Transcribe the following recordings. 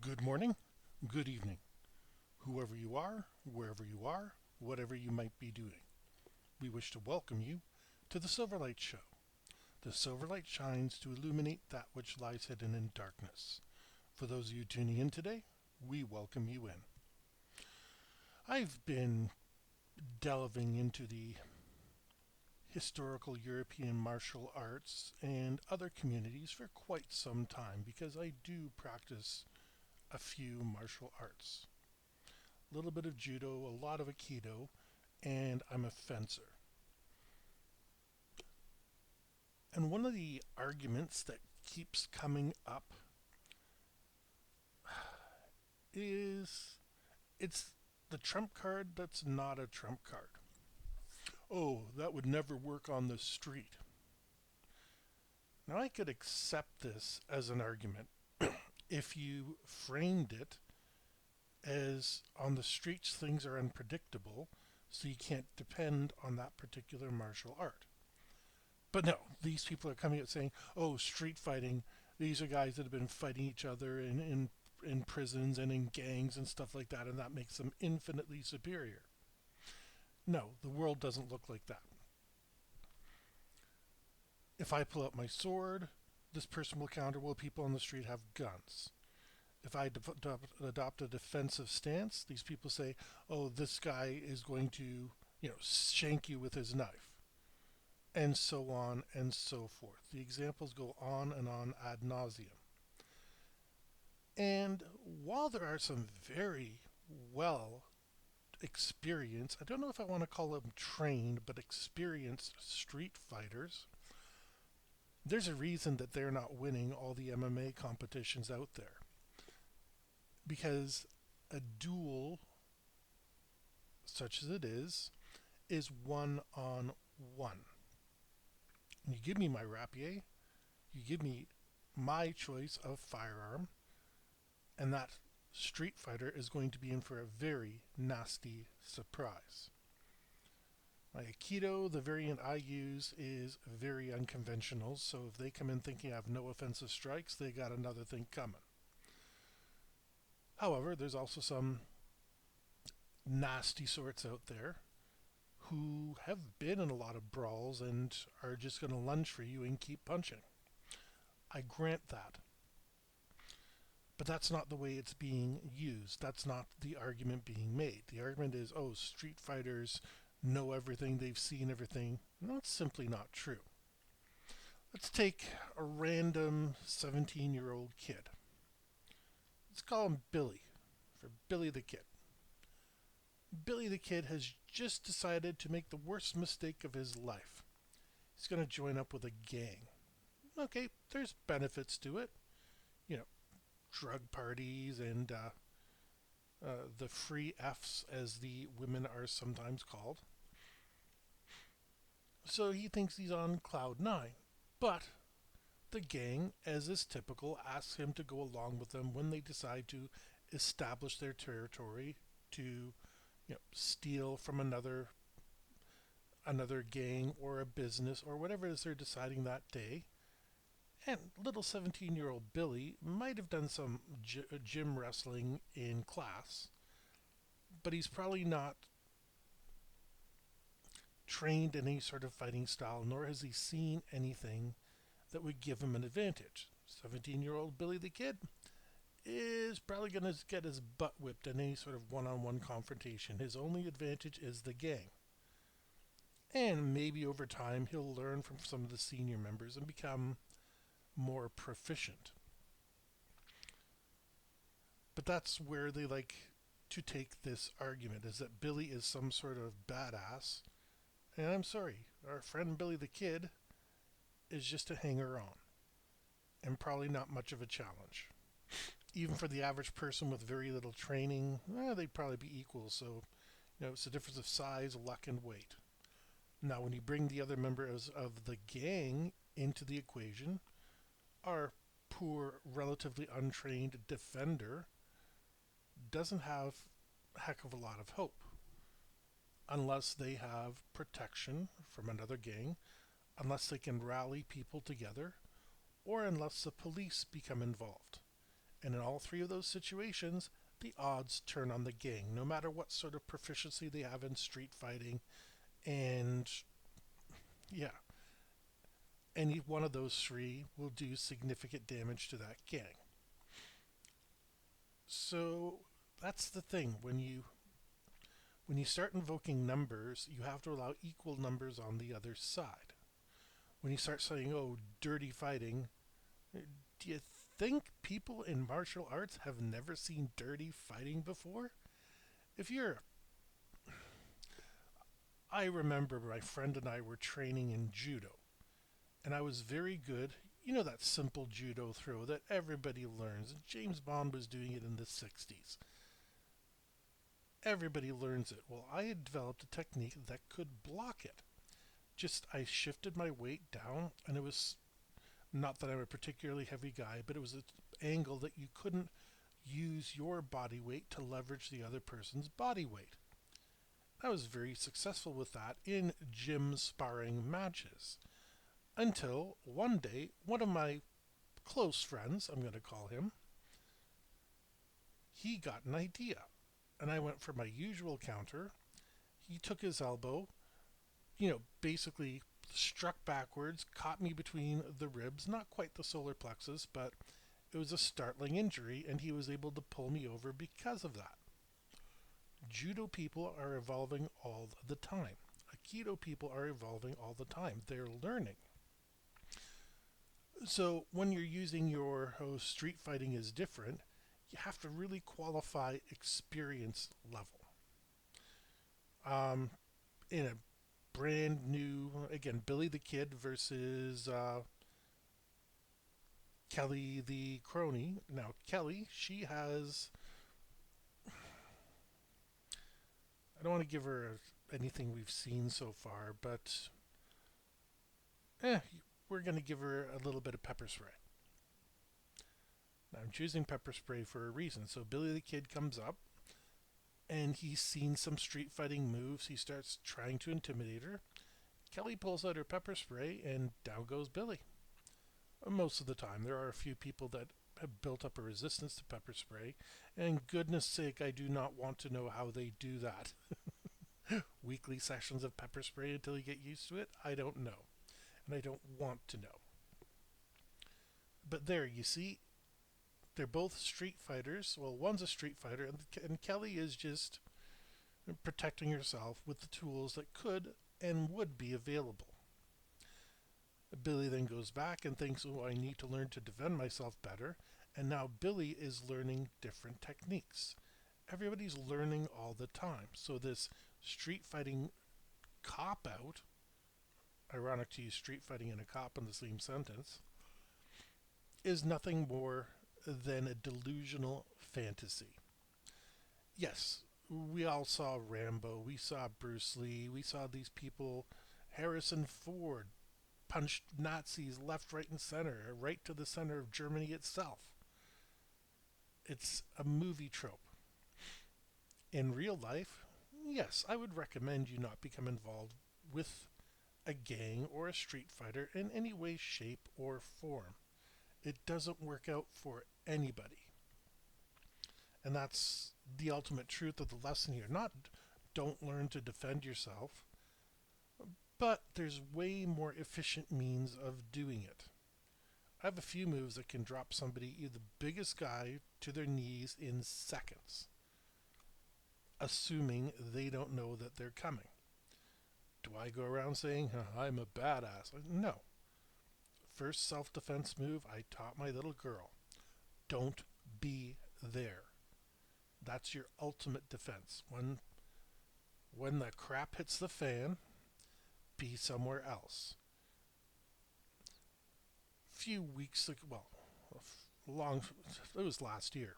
Good morning, good evening, whoever you are, wherever you are, whatever you might be doing. We wish to welcome you to the Silverlight Show. The Silverlight shines to illuminate that which lies hidden in darkness. For those of you tuning in today, we welcome you in. I've been delving into the historical European martial arts and other communities for quite some time because I do practice a few martial arts. A little bit of judo, a lot of aikido, and I'm a fencer. And one of the arguments that keeps coming up is it's the trump card that's not a trump card. Oh, that would never work on the street. Now, I could accept this as an argument if you framed it as on the streets things are unpredictable, so you can't depend on that particular martial art. But no, these people are coming out saying, oh, street fighting, these are guys that have been fighting each other in prisons and in gangs and stuff like that, and that makes them infinitely superior. No, the world doesn't look like that. If I pull out my sword, this person will counter, well, people on the street have guns. If I adopt a defensive stance, these people say, oh, this guy is going to, shank you with his knife. And so on and so forth. The examples go on and on ad nauseum. And while there are some very well experienced, I don't know if I want to call them trained, but experienced street fighters, there's a reason that they're not winning all the MMA competitions out there. Because a duel, such as it is one on one. You give me my rapier, you give me my choice of firearm, and that street fighter is going to be in for a very nasty surprise. My Aikido, the variant I use, is very unconventional, so if they come in thinking I have no offensive strikes, they got another thing coming. However, there's also some nasty sorts out there who have been in a lot of brawls and are just going to lunge for you and keep punching. I grant that. But that's not the way it's being used. That's not the argument being made. The argument is, oh, street fighters know everything, they've seen everything. No, it's simply not true. Let's take a random 17-year-old kid. Let's call him Billy, for Billy the Kid. Billy the Kid has just decided to make the worst mistake of his life. He's going to join up with a gang. Okay, there's benefits to it. Drug parties and the free Fs, as the women are sometimes called. So he thinks he's on cloud nine. But the gang, as is typical, asks him to go along with them when they decide to establish their territory, to steal from another gang or a business or whatever it is they're deciding that day. And little 17-year-old Billy might have done some gym wrestling in class, but he's probably not trained in any sort of fighting style, nor has he seen anything that would give him an advantage. 17-year-old Billy the Kid is probably going to get his butt whipped in any sort of one-on-one confrontation. His only advantage is the gang. And maybe over time he'll learn from some of the senior members and become more proficient. But that's where they like to take this argument, is that Billy is some sort of badass. And I'm sorry, our friend Billy the Kid is just a hanger-on. And probably not much of a challenge. Even for the average person with very little training, they'd probably be equal. So, it's a difference of size, luck, and weight. Now, when you bring the other members of the gang into the equation, our poor, relatively untrained defender doesn't have a heck of a lot of hope. Unless they have protection from another gang, unless they can rally people together, or unless the police become involved. And in all three of those situations, the odds turn on the gang, no matter what sort of proficiency they have in street fighting. And yeah, any one of those three will do significant damage to that gang. So that's the thing. When you start invoking numbers, you have to allow equal numbers on the other side. When you start saying, "Oh, dirty fighting," do you think people in martial arts have never seen dirty fighting before? If you're I remember my friend and I were training in judo, and I was very good. You know that simple judo throw that everybody learns. James Bond was doing it in the 60s. Everybody learns it. Well, I had developed a technique that could block it. Just I shifted my weight down, and it was not that I'm a particularly heavy guy, but it was an angle that you couldn't use your body weight to leverage the other person's body weight. I was very successful with that in gym sparring matches. Until one day, one of my close friends, I'm going to call him, he got an idea. And I went for my usual counter. He took his elbow, basically struck backwards, caught me between the ribs, not quite the solar plexus, but it was a startling injury, and he was able to pull me over because of that. Judo people are evolving all the time. Aikido people are evolving all the time. They're learning. So when you're using your street fighting is different, you have to really qualify experience level. In a brand new, again, Billy the Kid versus Kelly the crony. Now, Kelly, she has. I don't want to give her anything we've seen so far, but we're going to give her a little bit of pepper spray. Now, I'm choosing pepper spray for a reason. So, Billy the Kid comes up, and he's seen some street fighting moves. He starts trying to intimidate her. Kelly pulls out her pepper spray, and down goes Billy. Most of the time, there are a few people that have built up a resistance to pepper spray, and goodness sake, I do not want to know how they do that. Weekly sessions of pepper spray until you get used to it? I don't know, and I don't want to know. But there, you see, they're both street fighters. Well, one's a street fighter, and Kelly is just protecting herself with the tools that could and would be available. Billy then goes back and thinks, "Oh, I need to learn to defend myself better." And now Billy is learning different techniques. Everybody's learning all the time. So this street fighting cop out, ironic to use street fighting and a cop in the same sentence, is nothing more than a delusional fantasy. Yes, we all saw Rambo, we saw Bruce Lee, we saw these people, Harrison Ford, punched Nazis left, right, and center, right to the center of Germany itself. It's a movie trope. In real life, yes, I would recommend you not become involved with a gang or a street fighter in any way, shape, or form. It doesn't work out for anybody. And that's the ultimate truth of the lesson here. Not don't learn to defend yourself, but there's way more efficient means of doing it. I have a few moves that can drop somebody, the biggest guy, to their knees in seconds, assuming they don't know that they're coming. Do I go around saying, "I'm a badass"? No. First self-defense move I taught my little girl. Don't be there. That's your ultimate defense. When the crap hits the fan, be somewhere else. Few weeks ago, well, it was last year,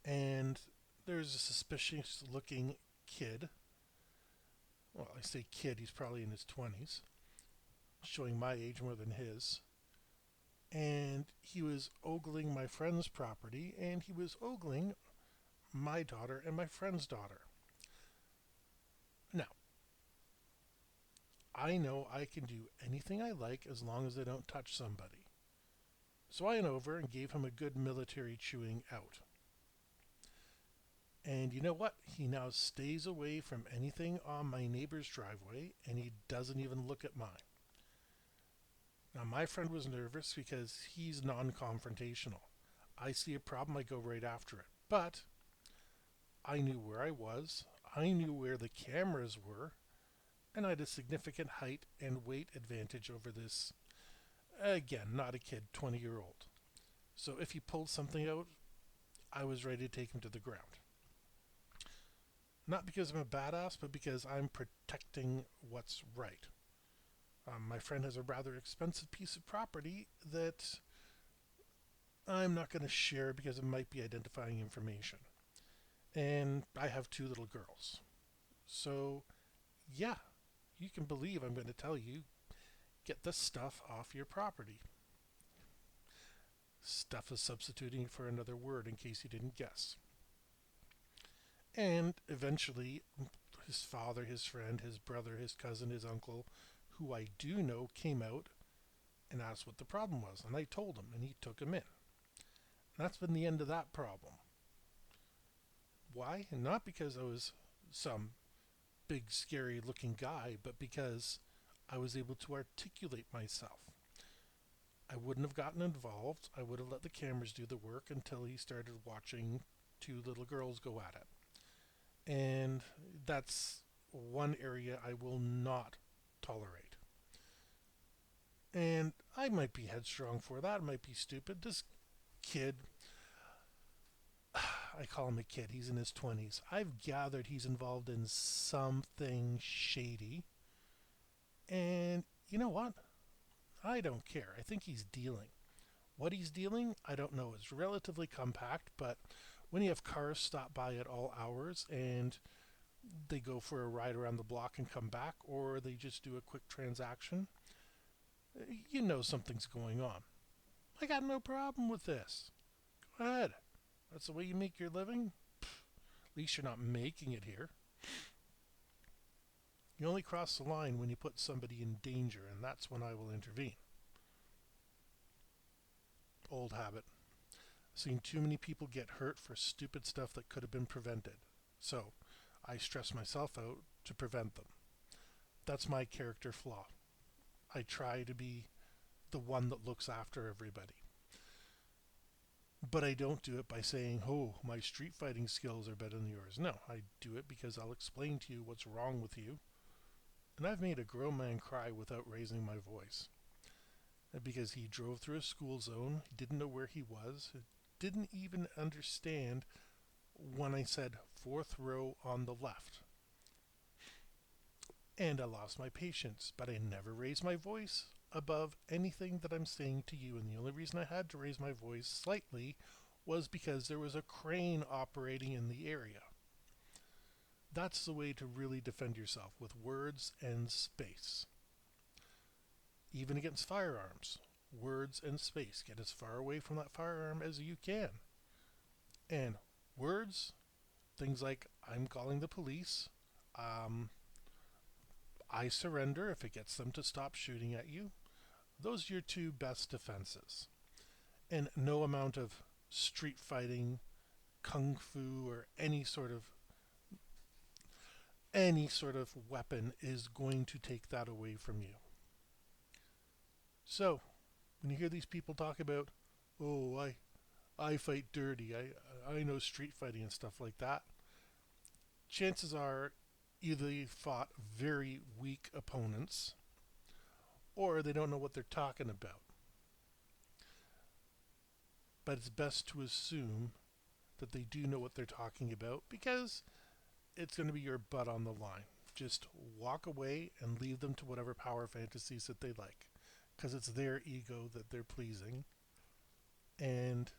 and there's a suspicious looking kid. Well, I say kid, he's probably in his 20s, showing my age more than his. And he was ogling my friend's property, and he was ogling my daughter and my friend's daughter. Now, I know I can do anything I like as long as I don't touch somebody. So I went over and gave him a good military chewing out. And you know what? He now stays away from anything on my neighbor's driveway, and he doesn't even look at mine. Now, my friend was nervous because he's non confrontational. I see a problem, I go right after it. But I knew where I was, I knew where the cameras were, and I had a significant height and weight advantage over this, again, not a kid, 20-year-old. So if he pulled something out, I was ready to take him to the ground. Not because I'm a badass, but because I'm protecting what's right. My friend has a rather expensive piece of property that I'm not going to share because it might be identifying information. And I have two little girls. So, yeah, you can believe I'm going to tell you, get the stuff off your property. Stuff is substituting for another word in case you didn't guess. And eventually, his father, his friend, his brother, his cousin, his uncle, who I do know, came out and asked what the problem was. And I told him, and he took him in. And that's been the end of that problem. Why? Not because I was some big, scary looking guy, but because I was able to articulate myself. I wouldn't have gotten involved. I would have let the cameras do the work until he started watching two little girls go at it. And that's one area I will not tolerate. And I might be headstrong for that. I might be stupid. This kid, I call him a kid. He's in his 20s. I've gathered he's involved in something shady. And you know what? I don't care. I think he's dealing. What he's dealing, I don't know. It's relatively compact, but when you have cars stop by at all hours and they go for a ride around the block and come back, or they just do a quick transaction, you know something's going on. I got no problem with this. Go ahead. That's the way you make your living? At least you're not making it here. You only cross the line when you put somebody in danger, and that's when I will intervene. Old habit. Seen too many people get hurt for stupid stuff that could have been prevented. So, I stress myself out to prevent them. That's my character flaw. I try to be the one that looks after everybody. But I don't do it by saying, oh, my street fighting skills are better than yours. No, I do it because I'll explain to you what's wrong with you. And I've made a grown man cry without raising my voice. Because he drove through a school zone, he didn't know where he was, didn't even understand when I said fourth row on the left. And I lost my patience, but I never raised my voice above anything that I'm saying to you. And the only reason I had to raise my voice slightly was because there was a crane operating in the area. That's the way to really defend yourself, with words and space. Even against firearms, words and space. Get as far away from that firearm as you can. And words, things like, I'm calling the police, I surrender if it gets them to stop shooting at you. Those are your two best defenses. And no amount of street fighting, kung fu, or any sort of weapon is going to take that away from you. So, when you hear these people talk about, oh, I fight dirty, I know street fighting and stuff like that, chances are either they fought very weak opponents or they don't know what they're talking about. But it's best to assume that they do know what they're talking about because it's going to be your butt on the line. Just walk away and leave them to whatever power fantasies that they like, because it's their ego that they're pleasing, and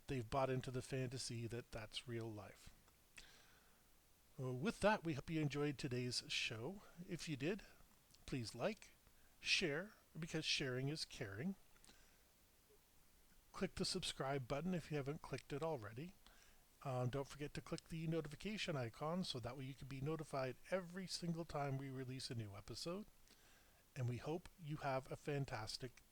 they've bought into the fantasy that that's real life. With that, we hope you enjoyed today's show. If you did, please like, share, because sharing is caring. Click the subscribe button if you haven't clicked it already. Don't forget to click the notification icon so that way you can be notified every single time we release a new episode. And we hope you have a fantastic